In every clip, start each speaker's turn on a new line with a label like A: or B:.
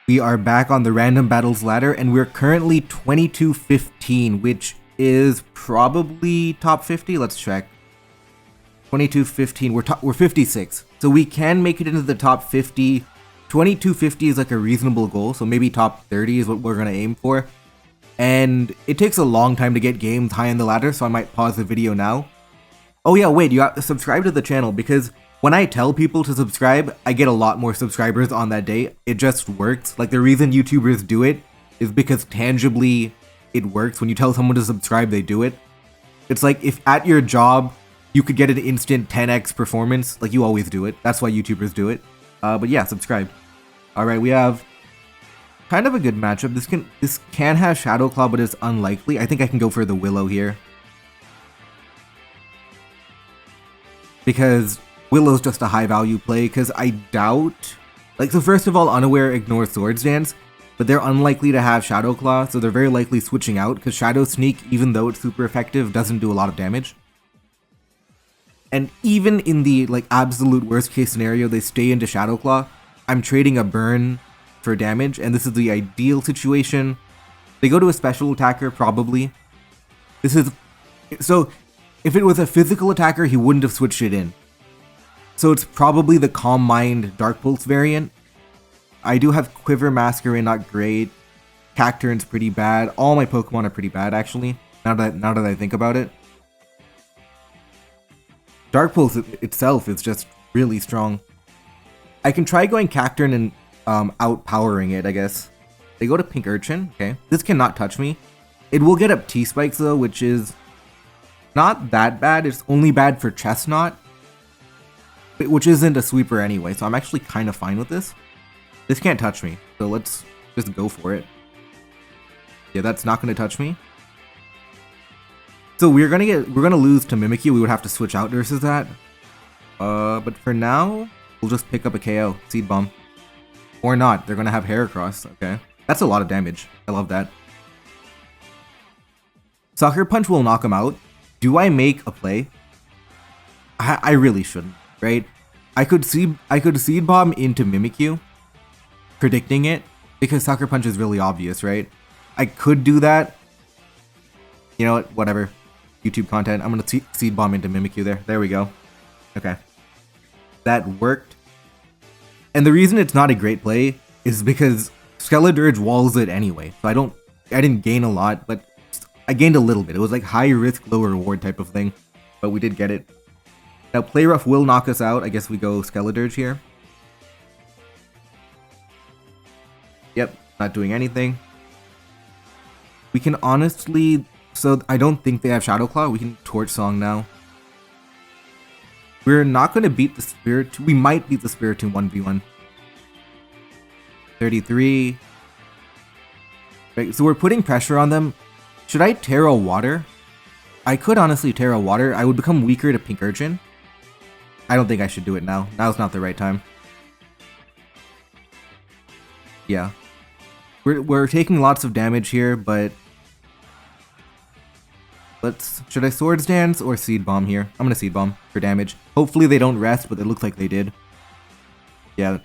A: We are back on the random battles ladder, and we're currently 2215, which is probably top 50. Let's check. 2215. We're 56, so we can make it into the top 50. 2250 is like a reasonable goal, so maybe top 30 is what we're gonna aim for. And it takes a long time to get games high on the ladder, so I might pause the video now. Oh yeah, wait, you have to subscribe to the channel because when I tell people to subscribe, I get a lot more subscribers on that day. It just works. Like, the reason YouTubers do it is because tangibly it works. When you tell someone to subscribe, they do it. It's like if at your job you could get an instant 10x performance, like you always do it. That's why YouTubers do it. But yeah, subscribe. All right, we have kind of a good matchup. This can have Shadow Claw, but it's unlikely. I think I can go for the Willow here, because Willow's just a high value play, because I doubt, like, so first of all, Unaware ignores Swords Dance, but they're unlikely to have Shadow Claw, so they're very likely switching out, because Shadow Sneak, even though it's super effective, doesn't do a lot of damage. And even in the, like, absolute worst case scenario, they stay into Shadow Claw, I'm trading a burn for damage, and this is the ideal situation. They go to a special attacker, probably. This is, so if it was a physical attacker, he wouldn't have switched it in. So it's probably the Calm Mind Dark Pulse variant. I do have Quiver Masker in, not great. Cacturn's pretty bad. All my Pokemon are pretty bad, actually, now that I think about it. Dark Pulse itself is just really strong. I can try going Cacturn and outpowering it, I guess. They go to Pink Urchin, okay. This cannot touch me. It will get up T-Spikes though, which is not that bad. It's only bad for Chestnut, which isn't a sweeper anyway, so I'm actually kind of fine with this. This can't touch me, so let's just go for it. Yeah, that's not going to touch me. So we're gonna lose to Mimikyu. We would have to switch out versus that. But for now, we'll just pick up a KO, Seed Bomb. Or not, they're gonna have Heracross, okay. That's a lot of damage, I love that. Sucker Punch will knock him out. Do I make a play? I really shouldn't, right? I could Seed Bomb into Mimikyu, predicting it, because Sucker Punch is really obvious, right? I could do that. You know what, whatever. YouTube content, I'm gonna Seed Bomb into Mimikyu there. There we go. Okay. That worked. And the reason it's not a great play is because Skeledirge walls it anyway. So I didn't gain a lot, but I gained a little bit. It was like high risk, low reward type of thing, but we did get it. Now Play Rough will knock us out. I guess we go Skeledirge here. Yep, not doing anything. We can honestly, so I don't think they have Shadow Claw. We can Torch Song now. We're not going to beat the Spirit. We might beat the Spiritomb 1v1. 33. Right, so we're putting pressure on them. Should I Terra Water? I could honestly Terra Water. I would become weaker to Pink Urchin. I don't think I should do it now. Now's not the right time. Yeah. We're taking lots of damage here, but should I Swords Dance or Seed Bomb here? I'm gonna Seed Bomb for damage. Hopefully they don't rest, but it looks like they did. Yeah,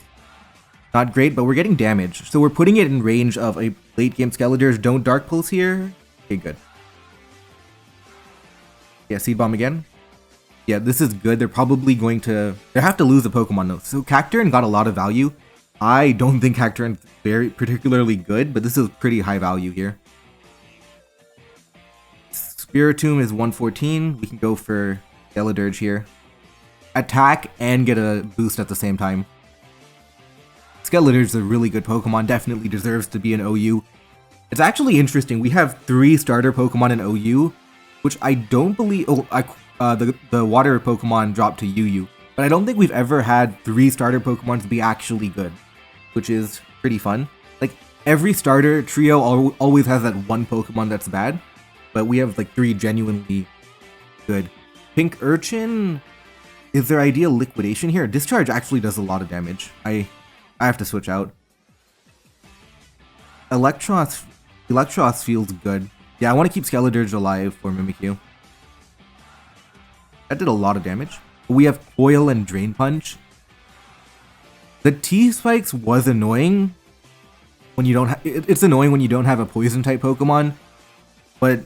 A: not great, but we're getting damage. So we're putting it in range of a late game Skeledirge. Don't Dark Pulse here. Okay, good. Yeah, Seed Bomb again. Yeah, this is good. They're probably going to... They have to lose a Pokemon though. So Cacturn got a lot of value. I don't think Cacturn's very particularly good, but this is pretty high value here. Spiritomb is 114. We can go for Skeledirge here. Attack and get a boost at the same time. Skeledirge is a really good Pokemon. Definitely deserves to be an OU. It's actually interesting. We have 3 starter Pokemon in OU, which I don't believe... Oh, the water Pokemon dropped to UU. But I don't think we've ever had 3 starter Pokemon to be actually good, which is pretty fun. Like, every starter trio always has that one Pokemon that's bad, but we have like 3 genuinely good. Pink Urchin is their ideal liquidation here. Discharge actually does a lot of damage. I have to switch out. Electros feels good. Yeah, I want to keep Skeledirge alive for Mimikyu. That did a lot of damage. We have Coil and Drain Punch. The T-Spikes was annoying, when you don't it's annoying when you don't have a poison type Pokemon, but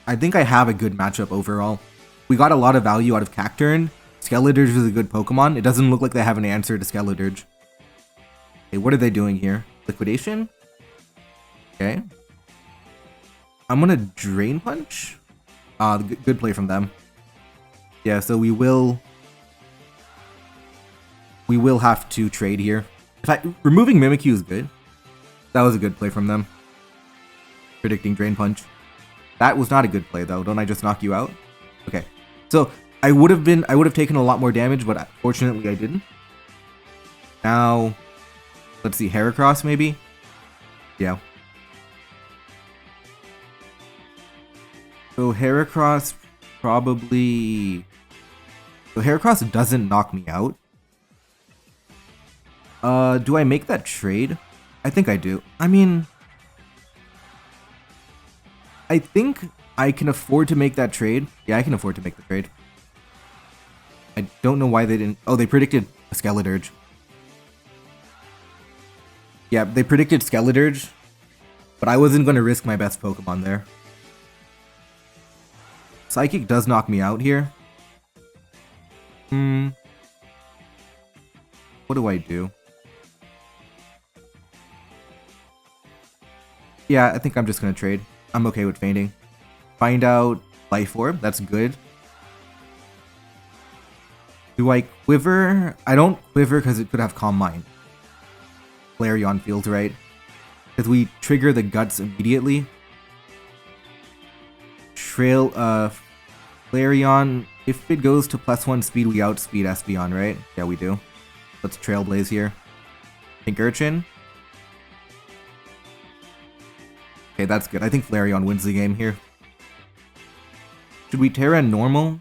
A: I think I have a good matchup overall. We got a lot of value out of Cacturne. Skeledirge is a good Pokemon. It doesn't look like they have an answer to Skeledirge. Okay, what are they doing here? Liquidation? Okay. I'm gonna Drain Punch. Good play from them. Yeah, so we will have to trade here. In fact, removing Mimikyu is good. That was a good play from them. Predicting Drain Punch. That was not a good play though. Don't I just knock you out? Okay. So I would have taken a lot more damage, but fortunately I didn't. Now, let's see, Heracross maybe? Yeah. So Heracross probably... So Heracross doesn't knock me out. Do I make that trade? I think I do. I mean... I think I can afford to make that trade. Yeah, I can afford to make the trade. I don't know why they didn't... Oh, they predicted a Skeledirge. Yeah, they predicted Skeledirge, but I wasn't going to risk my best Pokemon there. Psychic does knock me out here. What do I do? Yeah, I think I'm just going to trade. I'm okay with fainting. Find out Life Orb, that's good. Do I Quiver? I don't Quiver because it could have Calm Mind. Flareon feels right. Because we trigger the Guts immediately. Flareon, if it goes to +1 speed, we outspeed Espeon, right? Yeah, we do. Let's Trailblaze here. Pink Urchin. Okay, that's good. I think Flareon wins the game here. Should we Terra normal?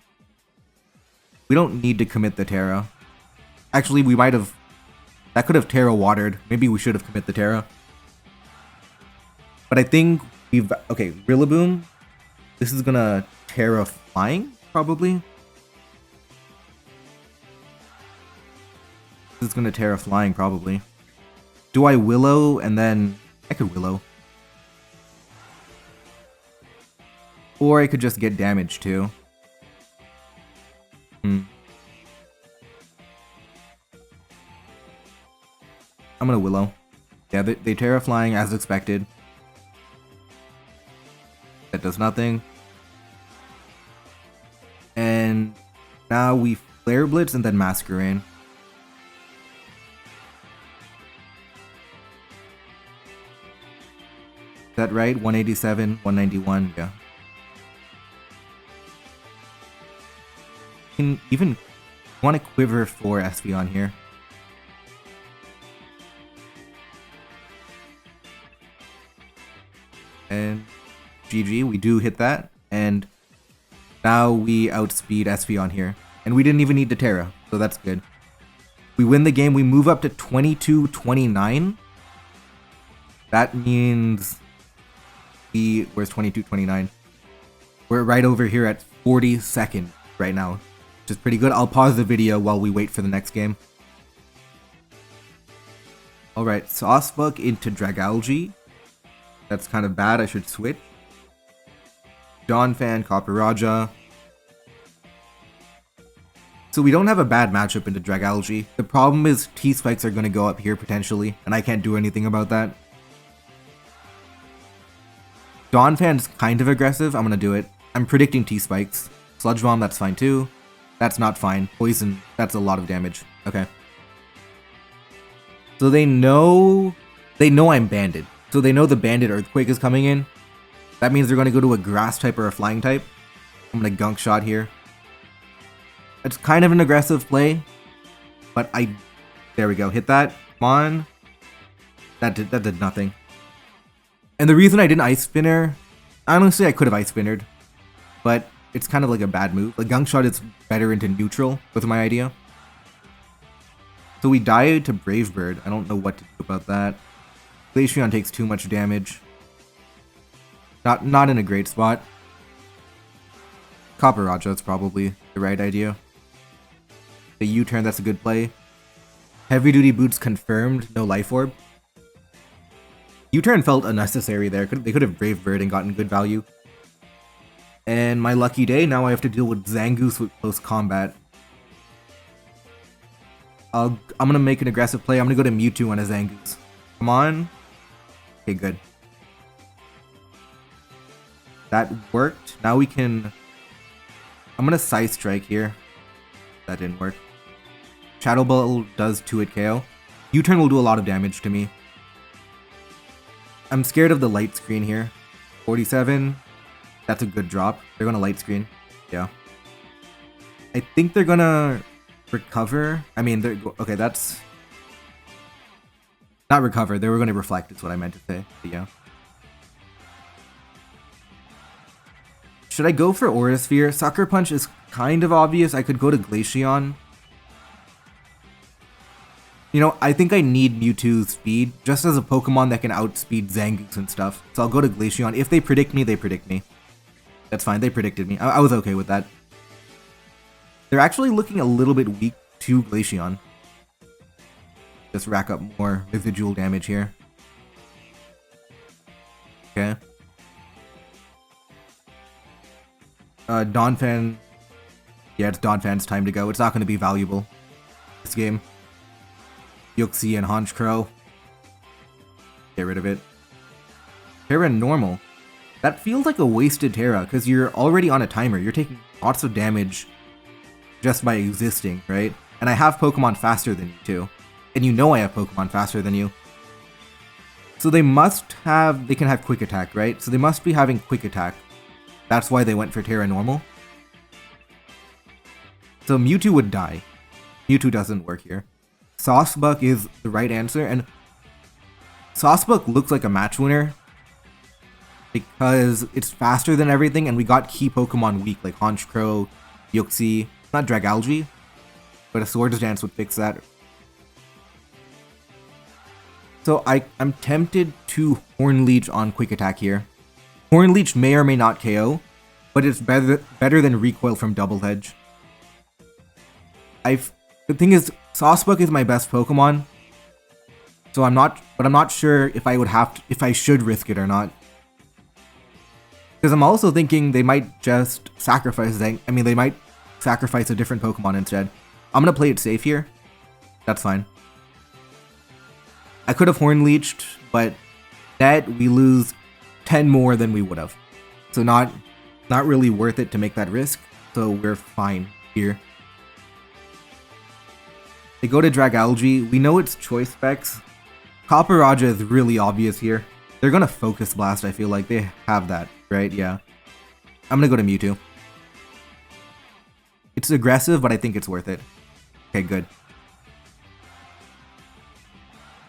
A: We don't need to commit the Terra. Actually, we might have... That could have Terra watered. Maybe we should have commit the Terra. But I think we've... Okay, Rillaboom. This is gonna Terra Flying, probably. This is gonna Terra Flying, probably. Do I Willow and then... I could Willow. Or I could just get damage too. I'm gonna Willow. Yeah, they Terra Flying as expected. That does nothing. And now we Flare Blitz and then Masquerain. Is that right? 187, 191, yeah. Can even want to Quiver for Espeon here. And GG, we do hit that, and now we outspeed Espeon here. And we didn't even need the Terra, so that's good. We win the game, we move up to 22-29. That means where's 22-29? We're right over here at 42nd right now, which is pretty good. I'll pause the video while we wait for the next game. Alright, Saucebuck into Dragalge. That's kind of bad, I should switch. Donphan, Copperajah. So we don't have a bad matchup into Dragalge. The problem is T-Spikes are going to go up here potentially, and I can't do anything about that. Donphan's kind of aggressive, I'm going to do it. I'm predicting T-Spikes. Sludge Bomb, that's fine too. That's not fine. Poison, that's a lot of damage. Okay. So they know I'm Banded. So they know the Banded Earthquake is coming in. That means they're going to go to a Grass type or a Flying type. I'm going to Gunk Shot here. It's kind of an aggressive play, but there we go. Hit that. Come on. That did nothing. And the reason I didn't Ice Spinner, honestly I could have Ice Spinnered, but it's kind of like a bad move. Like Gunk Shot is better into neutral with my idea. So we died to Brave Bird. I don't know what to do about that. Glaceon takes too much damage. Not in a great spot. Copperajah is probably the right idea. The U-turn, that's a good play. Heavy Duty Boots confirmed, no Life Orb. U-turn felt unnecessary there. They could have Brave Bird and gotten good value. And my lucky day, now I have to deal with Zangoose with close combat. I'm gonna make an aggressive play. I'm gonna go to Mewtwo on a Zangoose. Come on. Okay, good. That worked. Now we can... I'm gonna Side Strike here. That didn't work. Shadow Ball does 2-hit KO. U-turn will do a lot of damage to me. I'm scared of the light screen here. 47. That's a good drop. They're gonna light screen. Yeah. I think they're gonna recover. I mean, they're... Okay, that's... Not recover. They were gonna reflect, is what I meant to say. But yeah. Should I go for Aura Sphere? Sucker Punch is kind of obvious. I could go to Glaceon. You know, I think I need Mewtwo's speed, just as a Pokemon that can outspeed Zangoose and stuff. So I'll go to Glaceon. If they predict me, they predict me. That's fine, they predicted me. I was okay with that. They're actually looking a little bit weak to Glaceon. Just rack up more residual damage here. Okay. Donphan. Yeah, it's Donphan's time to go. It's not going to be valuable this game. Yuxi and Honchkrow. Get rid of it. Terra normal. That feels like a wasted Terra, because you're already on a timer. You're taking lots of damage just by existing, right? And I have Pokemon faster than you too. And you know I have Pokemon faster than you. So they must have... They can have Quick Attack, right? So they must be having Quick Attack. That's why they went for Terra normal. So Mewtwo would die. Mewtwo doesn't work here. Sawsbuck is the right answer, and Sawsbuck looks like a match winner because it's faster than everything, and we got key Pokemon weak like Honchkrow, Yuxi, not Dragalge, but a Swords Dance would fix that. So I'm tempted to Horn Leech on Quick Attack here. Horn Leech may or may not KO, but it's better than Recoil from Double Edge. The thing is, Sawsbuck is my best Pokemon, so I'm not sure if I should risk it or not. Because I'm also thinking they might just sacrifice they might sacrifice a different Pokemon instead. I'm gonna play it safe here. That's fine. I could have Horn Leeched, but that we lose 10 more than we would have. So not really worth it to make that risk. So we're fine here. They go to Dragalge. We know it's choice specs. Copperajah is really obvious here. They're gonna Focus Blast, I feel like. They have that, right? Yeah. I'm gonna go to Mewtwo. It's aggressive, but I think it's worth it. Okay, good.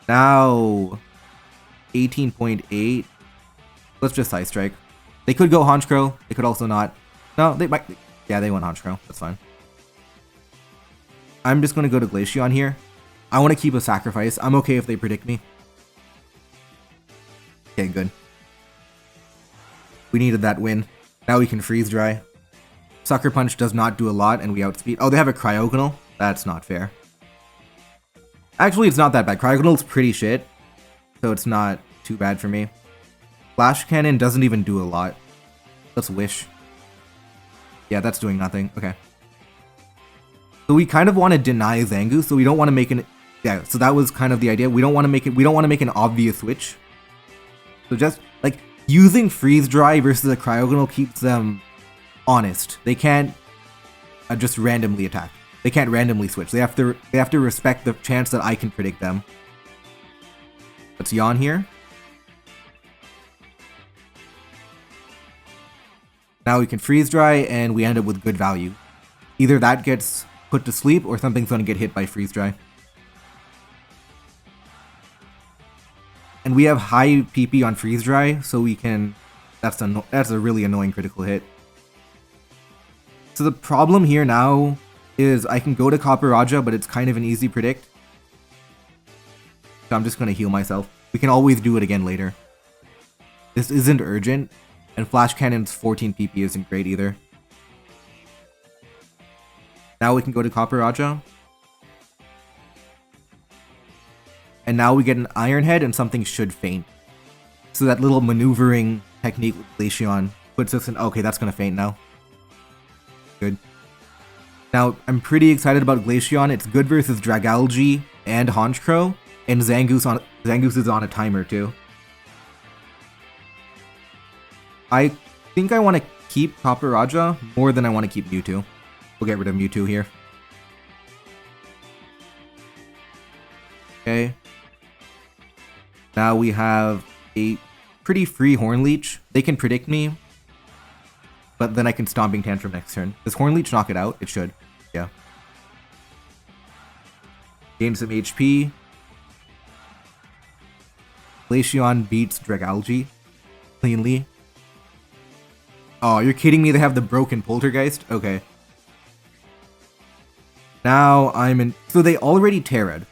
A: Now, 18.8. Let's just Side Strike. They could go Honchkrow. They could also not. No, they might. Yeah, they went Honchkrow. That's fine. I'm just going to go to Glaceon here. I want to keep a sacrifice. I'm okay if they predict me. Okay, good. We needed that win. Now we can Freeze Dry. Sucker Punch does not do a lot, and we outspeed. Oh, they have a Cryogonal? That's not fair. Actually, it's not that bad. Cryogonal's pretty shit, so it's not too bad for me. Flash Cannon doesn't even do a lot. Let's Wish. Yeah, that's doing nothing. Okay. So we kind of want to deny Zangoose, so we don't want to make an... Yeah, so that was kind of the idea. We don't want to make it... We don't want to make an obvious switch. So just, like, using Freeze Dry versus a Cryogonal keeps them honest. They can't just randomly attack. They can't randomly switch. They have to respect the chance that I can predict them. Let's Yawn here. Now we can Freeze Dry, and we end up with good value. Either that gets put to sleep, or something's gonna get hit by Freeze Dry. And we have high PP on Freeze Dry, so we can... That's a really annoying critical hit. So the problem here now is I can go to Copperajah, but it's kind of an easy predict. So I'm just gonna heal myself. We can always do it again later. This isn't urgent, and Flash Cannon's 14 PP isn't great either. Now we can go to Copperajah. And now we get an Iron Head and something should faint. So that little maneuvering technique with Glaceon puts us in... Okay, that's gonna faint now. Good. Now, I'm pretty excited about Glaceon. It's good versus Dragalge and Honchkrow, and Zangoose is on a timer too. I think I want to keep Copperajah more than I want to keep Mewtwo. We'll get rid of Mewtwo here. Okay. Now we have a pretty free Hornleech. They can predict me, but then I can Stomping Tantrum next turn. Does Hornleech knock it out? It should. Yeah. Gain some HP. Glaceon beats Dragalge cleanly. Oh, you're kidding me? They have the broken Poltergeist? Okay. Now I'm in... So they already Terra'd.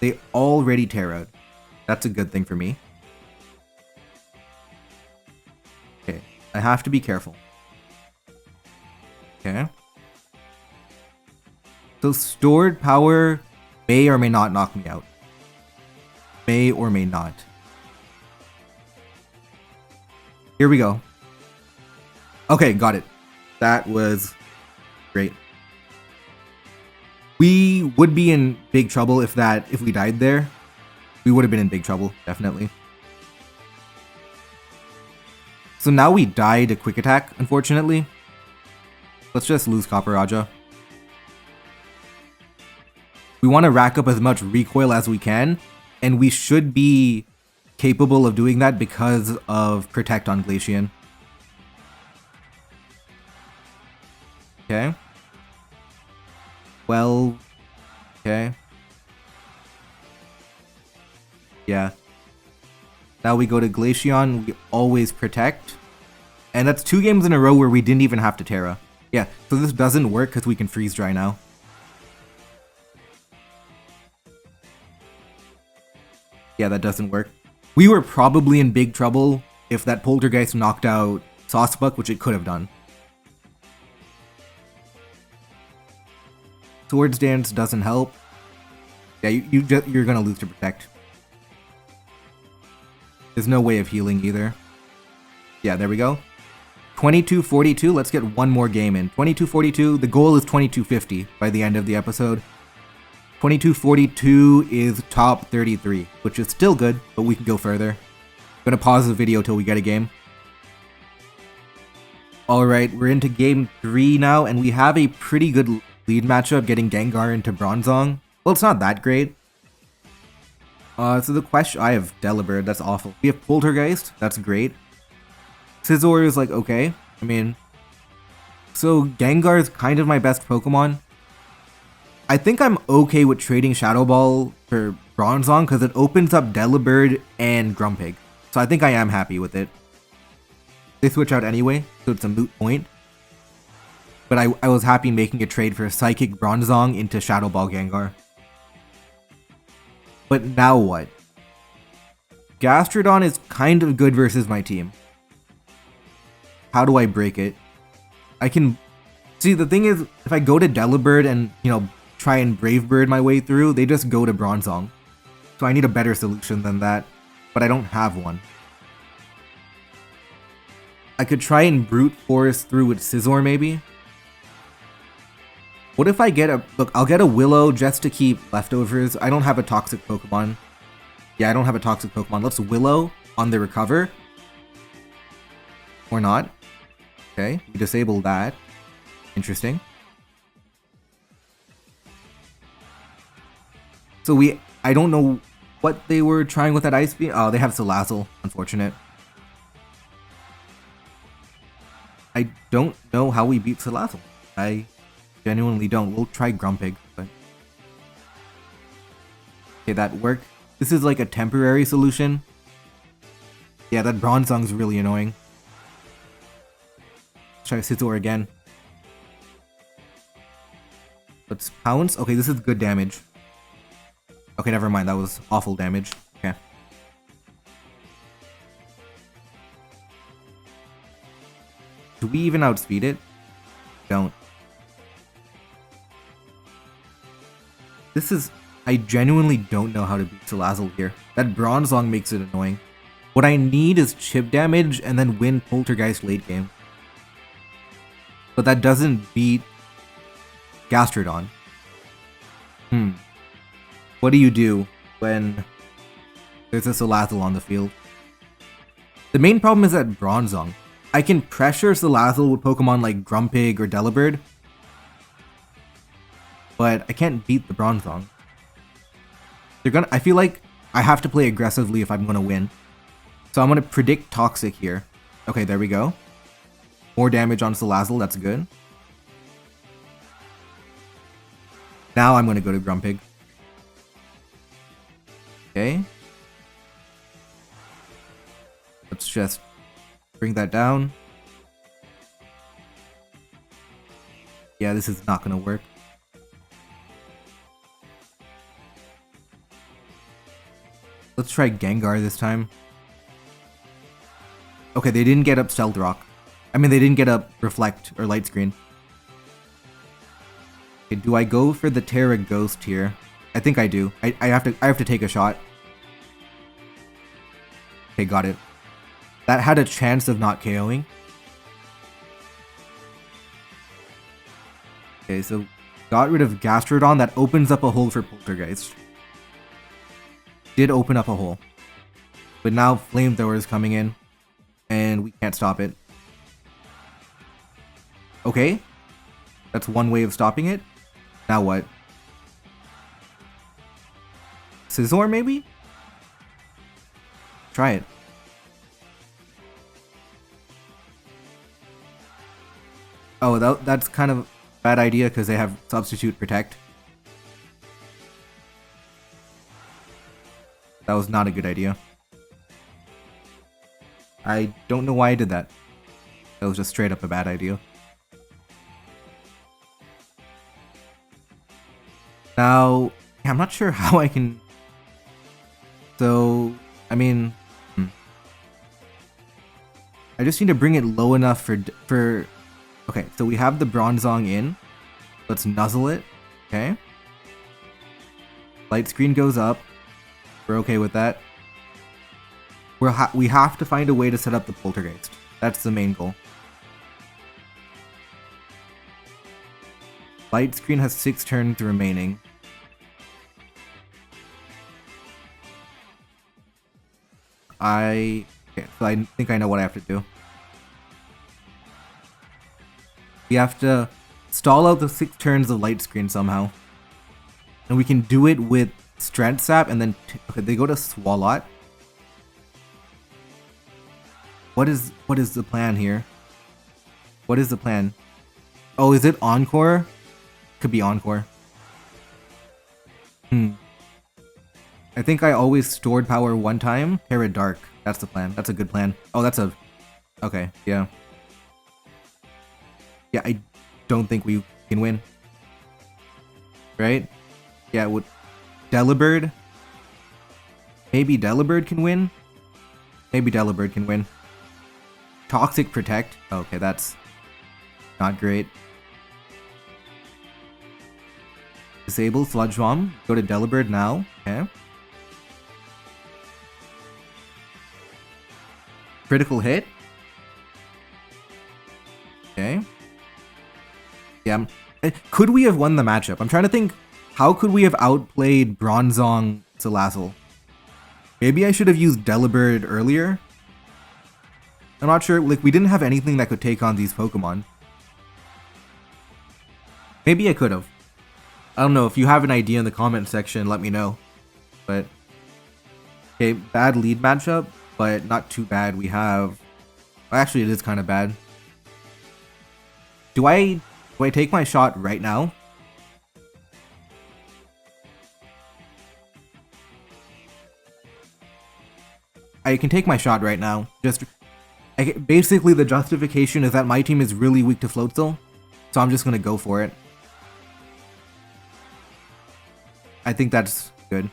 A: They already Terra'd. That's a good thing for me. Okay. I have to be careful. Okay. So stored power may or may not knock me out. May or may not. Here we go. Okay, got it. That was great. We would be in big trouble if we died there. We would have been in big trouble, definitely. So now we die to Quick Attack, unfortunately. Let's just lose Copperajah. We want to rack up as much recoil as we can, and we should be capable of doing that because of Protect on Glaceon. Okay. Well, okay. Yeah. Now we go to Glaceon, we always Protect. And that's 2 games in a row where we didn't even have to Terra. Yeah, so this doesn't work because we can Freeze Dry now. Yeah, that doesn't work. We were probably in big trouble if that Poltergeist knocked out Sawsbuck, which it could have done. Swords Dance doesn't help. Yeah, you're gonna lose to Protect. There's no way of healing either. Yeah, there we go. 22-42, let's get one more game in. 22-42, the goal is 22-50 by the end of the episode. 22-42 is top 33, which is still good, but we can go further. I'm gonna pause the video till we get a game. Alright, we're into game 3 now, and we have a pretty good lead matchup getting Gengar into Bronzong. Well, it's not that great. So the question... I have Delibird, that's awful. We have Poltergeist, that's great. Scizor is like, okay. I mean... So Gengar is kind of my best Pokemon. I think I'm okay with trading Shadow Ball for Bronzong because it opens up Delibird and Grumpig. So I think I am happy with it. They switch out anyway, so it's a moot point. But I was happy making a trade for Psychic Bronzong into Shadow Ball Gengar. But now what? Gastrodon is kind of good versus my team. How do I break it? I can... See, the thing is, if I go to Delibird and, you know, try and Brave Bird my way through, they just go to Bronzong. So I need a better solution than that, but I don't have one. I could try and Brute Force through with Scizor maybe? What if I get a... Look, I'll get a Willow just to keep leftovers. I don't have a Toxic Pokemon. Yeah, I don't have a Toxic Pokemon. Let's Willow on the Recover. Or not. Okay, we disable that. Interesting. So I don't know what they were trying with that Ice Beam. Oh, they have Salazzle. Unfortunate. I don't know how we beat Salazzle. I genuinely don't. We'll try Grumpig, but... Okay, that worked. This is like a temporary solution. Yeah, that Bronzong's really annoying. Let's try Scizor again. Let's Pounce. Okay, this is good damage. Okay, never mind. That was awful damage. Okay. Do we even outspeed it? Don't. This is... I genuinely don't know how to beat Salazzle here. That Bronzong makes it annoying. What I need is chip damage and then win Poltergeist late game. But that doesn't beat Gastrodon. What do you do when there's a Salazzle on the field? The main problem is that Bronzong. I can pressure Salazzle with Pokemon like Grumpig or Delibird, but I can't beat the Bronzong. I feel like I have to play aggressively if I'm gonna win. So I'm gonna predict Toxic here. Okay, there we go. More damage on Salazzle, that's good. Now I'm gonna go to Grumpig. Okay. Let's just bring that down. Yeah, this is not gonna work. Let's try Gengar this time. Okay, they didn't get up Stealth Rock. I mean, they didn't get up Reflect or Light Screen. Okay, do I go for the Terra Ghost here? I think I do. I have to take a shot. Okay, got it. That had a chance of not KOing. Okay, so got rid of Gastrodon. That opens up a hole for Poltergeist. Did open up a hole. But now Flamethrower is coming in. And we can't stop it. Okay. That's one way of stopping it. Now what? Scizor maybe? Try it. Oh, that's kind of a bad idea because they have Substitute Protect. That was not a good idea. I don't know why I did that. That was just straight up a bad idea. Now, I'm not sure how I can... So, I mean... I just need to bring it low enough for... Okay, so we have the Bronzong in. Let's nuzzle it. Okay. Light Screen goes up. We're okay with that. We have to find a way to set up the Poltergeist. That's the main goal. Light Screen has 6 turns remaining. Okay, so I think I know what I have to do. We have to stall out the 6 turns of Light Screen somehow. And we can do it with Strength Sap and then... Okay, they go to Swalot. What is the plan here? What is the plan? Oh, is it Encore? Could be Encore. I think I always stored power one time. Terra Dark. That's the plan. That's a good plan. Oh, that's a... Okay, yeah. Yeah, I don't think we can win. Right? Yeah, would Delibird? Maybe Delibird can win? Maybe Delibird can win. Toxic Protect. Okay, that's not great. Disable Sludge Bomb. Go to Delibird now. Okay. Critical hit. Okay. Yeah. Could we have won the matchup? I'm trying to think, how could we have outplayed Bronzong Salazzle? Maybe I should have used Delibird earlier? I'm not sure, like, we didn't have anything that could take on these Pokemon. Maybe I could have. I don't know, if you have an idea in the comment section, let me know. But, okay, bad lead matchup, but not too bad. We have... Actually, it is kind of bad. Do I take my shot right now? I can take my shot right now. Basically, the justification is that my team is really weak to Floatzel, so I'm just gonna go for it. I think that's good.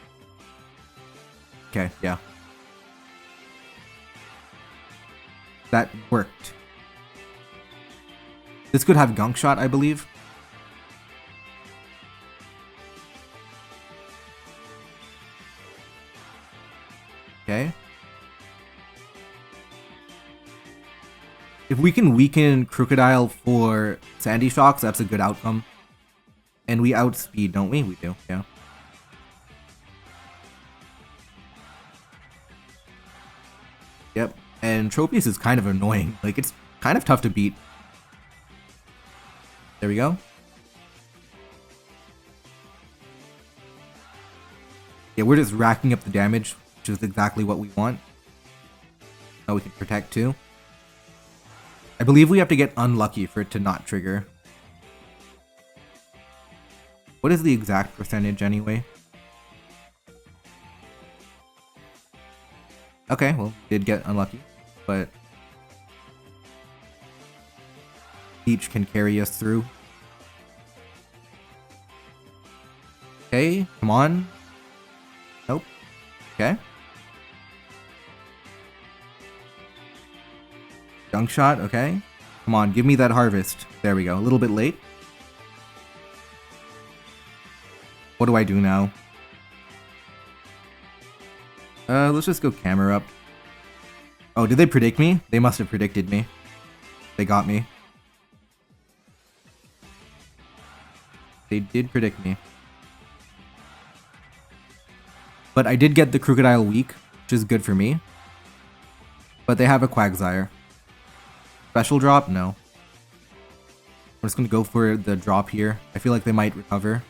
A: Okay, yeah. That worked. This could have Gunk Shot, I believe. Okay. If we can weaken Crocodile for Sandy Shocks, that's a good outcome. And we outspeed, don't we? We do, yeah. Yep, and Tropius is kind of annoying. Like, it's kind of tough to beat. There we go. Yeah, we're just racking up the damage, which is exactly what we want. Now we can protect too. I believe we have to get unlucky for it to not trigger. What is the exact percentage anyway? Okay, well, did get unlucky, but Peach can carry us through. Okay, come on. Nope. Okay. Dunk shot, okay. Come on, give me that harvest. There we go, a little bit late. What do I do now? Let's just go camera up. Oh, did they predict me? They must have predicted me. They got me. They did predict me. But I did get the Crocodile weak, which is good for me. But they have a Quagsire. Special drop? No. I'm just gonna go for the drop here. I feel like they might recover.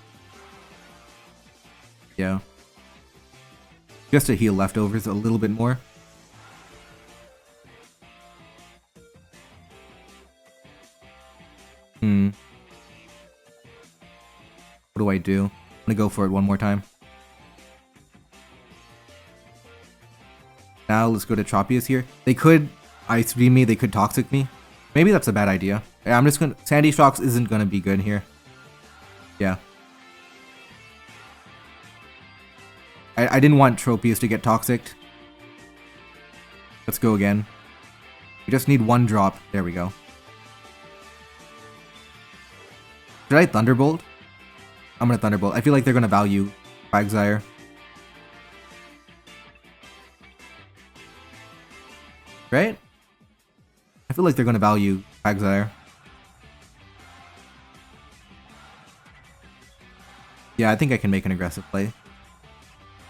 A: Yeah. Just to heal leftovers a little bit more. What do I do? I'm gonna go for it one more time. Now let's go to Tropius here. They could Ice Beam me, they could Toxic me. Maybe that's a bad idea. Yeah, I'm just gonna... Sandy Shocks isn't gonna be good here. Yeah. I didn't want Tropius to get Toxicked. Let's go again. We just need one drop. There we go. Should I Thunderbolt? I'm gonna Thunderbolt. I feel like they're gonna value Quagsire. Right? I feel like they're gonna value Quagsire. Yeah, I think I can make an aggressive play.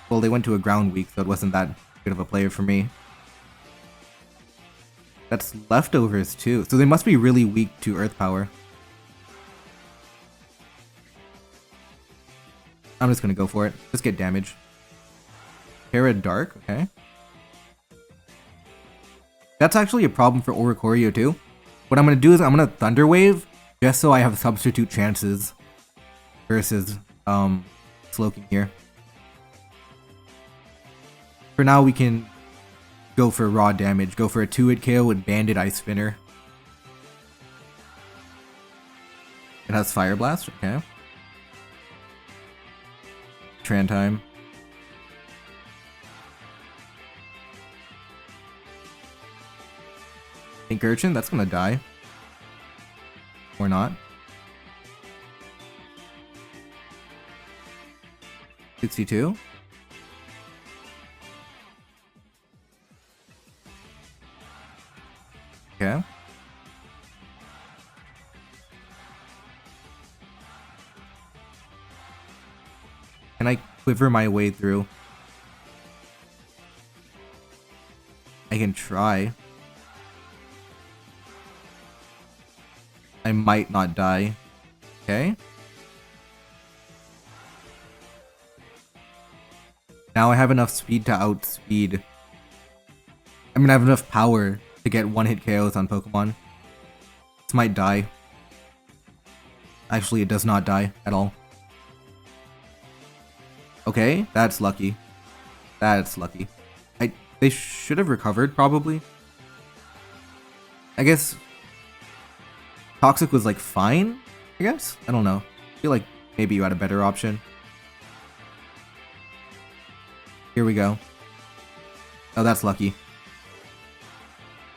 A: Well, they went to a ground weak, so it wasn't that good of a player for me. That's leftovers too, so they must be really weak to Earth Power. I'm just gonna go for it. Just get damage. Terra Dark, okay. That's actually a problem for Oricorio too. What I'm gonna do is I'm gonna Thunder Wave, just so I have substitute chances versus Slowking here. For now, we can go for raw damage. Go for a 2-hit KO with Banded Ice Spinner. It has Fire Blast, okay. Tran time. Pink Urchin, that's gonna die. Or not. 62. Okay. Can I quiver my way through? I can try. I might not die. Okay. Now I have enough speed to outspeed. I mean, I have enough power to get one-hit KOs on Pokemon. This might die. Actually, it does not die at all. Okay, that's lucky. That's lucky. They should have recovered, probably. I guess Toxic was, like, fine, I guess? I don't know. I feel like maybe you had a better option. Here we go. Oh, that's lucky.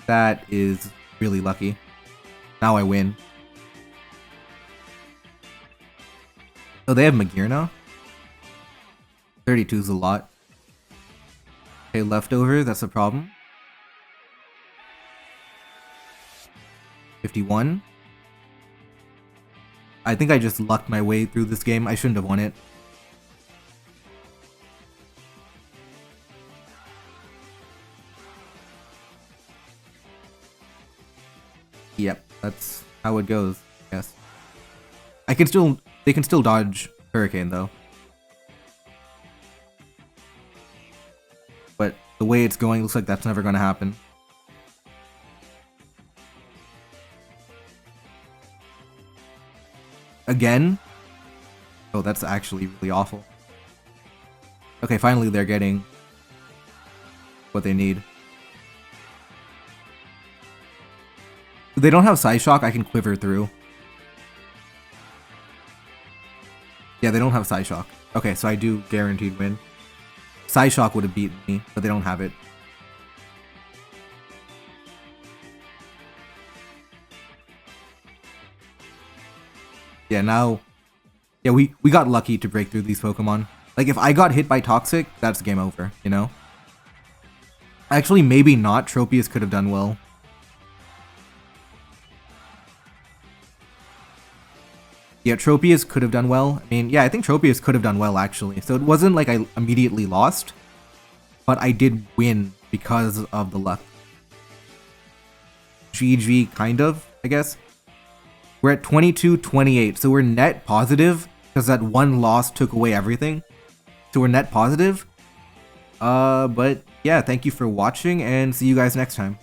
A: That is really lucky. Now I win. Oh, they have Magearna? 32 is a lot. Okay, leftover, that's a problem. 51. I think I just lucked my way through this game. I shouldn't have won it. Yep, that's how it goes, I guess. They can still dodge Hurricane though. But the way it's going looks like that's never gonna happen. Again? Oh, that's actually really awful. Okay, finally they're getting what they need. If they don't have Psyshock, I can quiver through. Yeah, they don't have Psyshock. Okay, so I do guaranteed win. Psyshock would have beaten me, but they don't have it. Yeah, now... Yeah, we got lucky to break through these Pokemon. Like, if I got hit by Toxic, that's game over, you know? Actually, maybe not. Tropius could have done well. Yeah, Tropius could have done well. I mean, yeah, I think Tropius could have done well, actually. So it wasn't like I immediately lost, but I did win because of the luck. GG, kind of, I guess. We're at 22-28, so we're net positive, because that one loss took away everything. So we're net positive. But yeah, thank you for watching, and see you guys next time.